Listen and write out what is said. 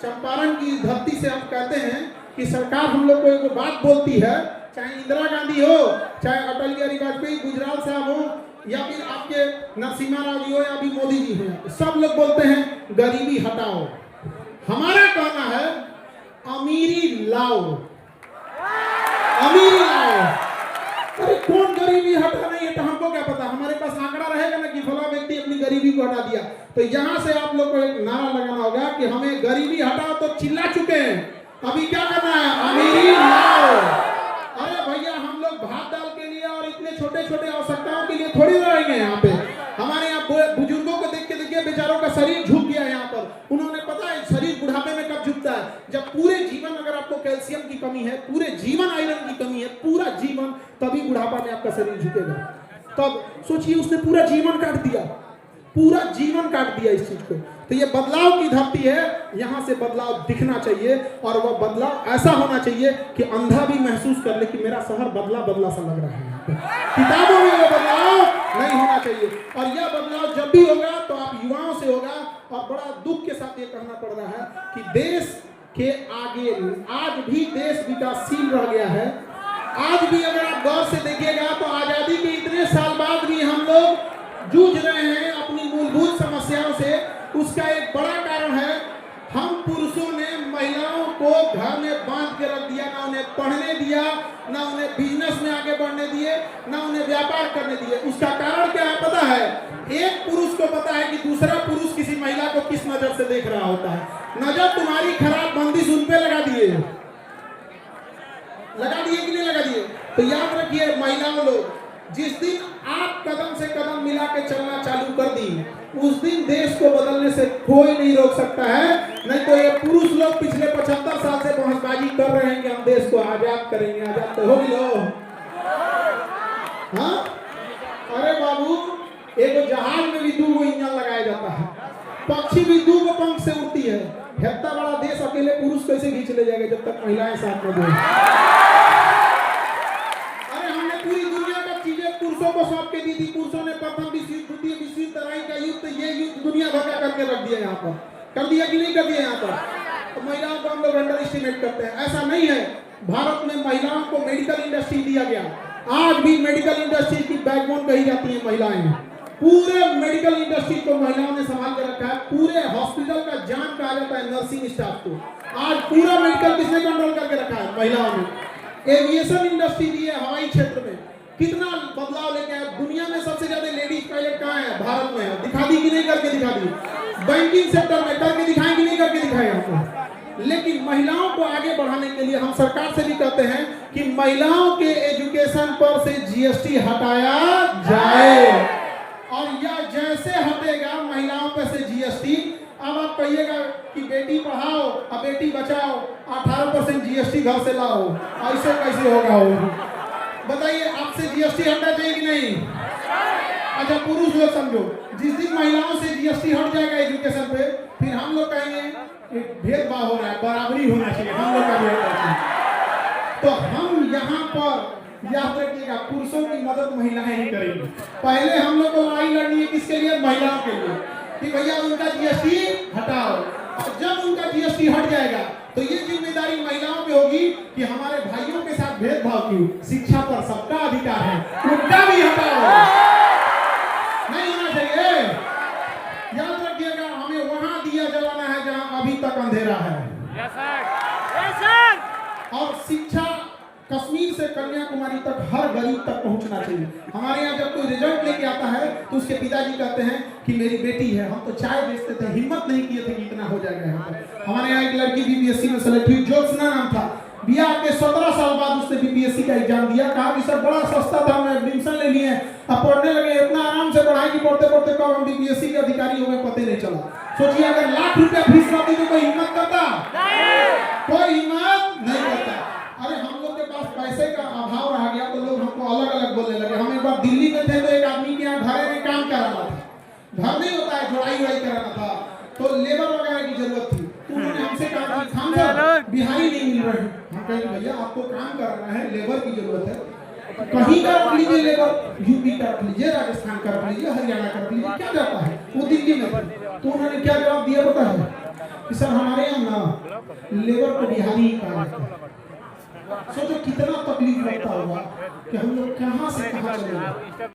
चंपारण की धरती से हम कहते हैं कि सरकार हम लोग को एक बात बोलती है, चाहे इंदिरा गांधी हो, चाहे अटल बिहारी वाजपेयी, गुजराल साहब हो, या फिर आपके नरसिम्हा राव जी हो, या फिर मोदी जी हो, सब लोग बोलते हैं गरीबी हटाओ। हमारा कहना है अमीरी लाओ, अमीरी लाओ। अरे कौन गरीबी हटा नहीं है, तो हमको क्या पता, हमारे पास आंकड़ा रहेगा ना कि फला व्यक्ति अपनी गरीबी को हटा दिया। तो यहाँ से आप लोग को एक नारा लगाना होगा कि हमें गरीबी हटाओ, तो चिल्ला चुके हैं, अभी क्या करना है, अमीरी लाओ। अरे भैया हम लोग भात दाल के लिए और इतने छोटे छोटे आवश्यकताओं के लिए थोड़ी रहेंगे यहाँ पे। हमारे यहाँ बुजुर्गों को देख के देखिए, बेचारों का शरीर झुक गया है यहाँ पर। उन्होंने पता है शरीर बुढ़ापे में कब झुकता है, जब पूरे जीवन अगर आपको कैल्शियम की कमी है, पूरे जीवन आयरन की कमी है, पूरा जीवन, तभी बुढ़ापा में आपका शरीर झुकेगा। तब सोचिए उसने पूरा जीवन काट दिया, पूरा जीवन काट दिया इस चीज को। तो ये बदलाव की धरती है, यहाँ से बदलाव दिखना चाहिए, और वह बदलाव ऐसा होना चाहिए कि अंधा भी महसूस कर ले कि मेरा शहर बदला बदला सा लग रहा है। किताबों में वो बदलाव नहीं होना चाहिए, और यह बदलाव जब भी होगा तो आप युवाओं से होगा। और बड़ा दुख के साथ ये कहना पड़ रहा है कि देश के आगे आज भी देश विकासशील रह गया है। आज भी अगर आप गौर से देखिएगा तो आजादी के इतने साल बाद भी हम लोग जूझ रहे हैं अपनी मूलभूत समस्याओं से। उसका एक बड़ा कारण है, हम पुरुषों ने महिलाओं को घर में बांध के रख दिया, ना उन्हें पढ़ने दिया, ना उन्हें बिजनेस में आगे बढ़ने दिए, ना उन्हें व्यापार करने दिए। उसका कारण क्या है पता है? एक पुरुष को पता है कि दूसरा पुरुष किसी महिला को किस नजर से देख रहा होता है। नजर तुम्हारी खराब बंदिश उन पे लगा दिए कि नहीं लगा दिए? तो याद रखिए महिलाओं लोग, जिस दिन आप कदम से कदम मिला के चलना चालू कर दी, उस दिन देश को बदलने से कोई नहीं रोक सकता है। नहीं तो ये पुरुष लोग पिछले 75 साल से बहसबाजी कर रहे हैं कि हम देश को आजाद करेंगे, आजाद तो हो लो। हाँ? अरे बाबू, एक जहाज में भी 2 इंजन लगाया जाता है, पक्षी भी 2 पंख से उड़ती है। इतना बड़ा देश अकेले पुरुष कैसे खींच ले जाएगा जब तक महिलाएं साथ में दे? पुरुषों को सौंप के दी थी, पुरुषों ने प्रथम विश्व युद्ध, द्वितीय विश्व युद्ध, तराई का युद्ध, ये युद्ध दुनिया भर का करके रख दिया यहाँ पर। कर दिया कि नहीं कर दिया यहाँ पर? तो महिलाओं को हम लोग अंडर एस्टिमेट करते हैं, ऐसा नहीं है। भारत में महिलाओं को मेडिकल इंडस्ट्री दिया गया, आज भी मेडिकल इंडस्ट्री की बैकबोन कही जाती है महिलाएं। पूरे मेडिकल इंडस्ट्री को महिलाओं ने संभाल कर रखा है, पूरे हॉस्पिटल का जान कहा जाता है नर्सिंग स्टाफ को। आज पूरा मेडिकल किसने कंट्रोल करके रखा है? महिलाओं ने। एविएशन इंडस्ट्री दी है, हवाई क्षेत्र में कितना बदलाव लेके आया। दुनिया में सबसे ज्यादा लेडीज पायलट कहाँ है? भारत में है। दिखा दी कि नहीं करके दिखा दी? बैंकिंग सेक्टर में करके दिखाएं कि नहीं करके दिखाएं आपको? लेकिन महिलाओं को आगे बढ़ाने के लिए हम सरकार से भी कहते हैं कि महिलाओं के एजुकेशन पर से जीएसटी हटाया जाए, और यह जैसे हटेगा महिलाओं पर से जीएसटी, अब आप कहिएगा कि बेटी पढ़ाओ और बेटी बचाओ, 18% जीएसटी घर से लाओ, ऐसे कैसे होगा? बताइए, आपसे जीएसटी हटना चाहिए कि नहीं? अच्छा पुरुष लोग समझो, जिस दिन महिलाओं से जीएसटी हट जाएगा एजुकेशन पे, फिर हम लोग कहेंगे भेदभाव हो रहा है, बराबरी होना चाहिए, हम लोग का। तो हम यहाँ पर याद रखिएगा, पुरुषों की मदद महिलाएं ही करेंगी। पहले हम लोग को लड़ाई लड़नी है किसके लिए? महिलाओं के लिए, कि भैया उनका जीएसटी हटाओ। और जब उनका जीएसटी हट जाएगा तो ये जिम्मेदारी महिलाओं पे होगी कि हमारे भाइयों के साथ भेदभाव क्यों, शिक्षा पर सबका अधिकार है, उनका भी हटाओ। नहीं होना चाहिए। याद रखिएगा, हमें वहां दिया जलाना है जहां अभी तक अंधेरा है। Yes sir. और शिक्षा कश्मीर से कन्याकुमारी तक हर गरीब तक पहुंचना चाहिए। हमारे यहाँ जब कोई रिजल्ट लेके आता है तो उसके पिताजी कहते हैं कि मेरी बेटी है, हम तो चाय बेचते थे, हिम्मत नहीं किए थे कि इतना हो जाएगा यहाँ पर। हमारे यहाँ एक लड़की बीपीएससी में सेलेक्ट हुई, ज्योत्सना नाम था। बिहार के 17 साल बाद उसने बीपीएससी का एग्जाम दिया, कहा कि सर बड़ा सस्ता था, हमने एडमिशन ले लिए, अब पढ़ने लगे, इतना आराम से पढ़ाई की, पढ़ते पढ़ते कब हम बीपीएससी के अधिकारी हो गए पता नहीं चला। सोचिए अगर लाख रुपया फीस रहती तो कोई हिम्मत करता? कोई हिम्मत नहीं करता। अरे हम लोग के पास पैसे का अभाव रह गया तो लोग हमको अलग अलग बोलने लगे। हम एक बार दिल्ली में थे तो एक आदमी के यहाँ घरे में काम कराना था, घर नहीं होता है, जोड़ाई वड़ाई कराना था, तो लेबर वगैरह की जरूरत थी। तो उन्होंने हमसे कहा कि हम सर बिहारी नहीं मिल रहे। हम कहेंगे भैया आपको काम कराना है, लेबर की जरूरत है, कहीं का रख लीजिए लेबर, यूपी का रख लीजिए, राजस्थान का रख लीजिए, हरियाणा का रख लीजिए, क्या जाता है, वो दिल्ली में। तो उन्होंने क्या जवाब दिया पता है? कि सर हमारे यहाँ ना लेबर को बिहारी ही कहा जाता है। सोचो कितना तकलीफ लगता होगा कि हम लोग कहाँ से कहाँ चले गए।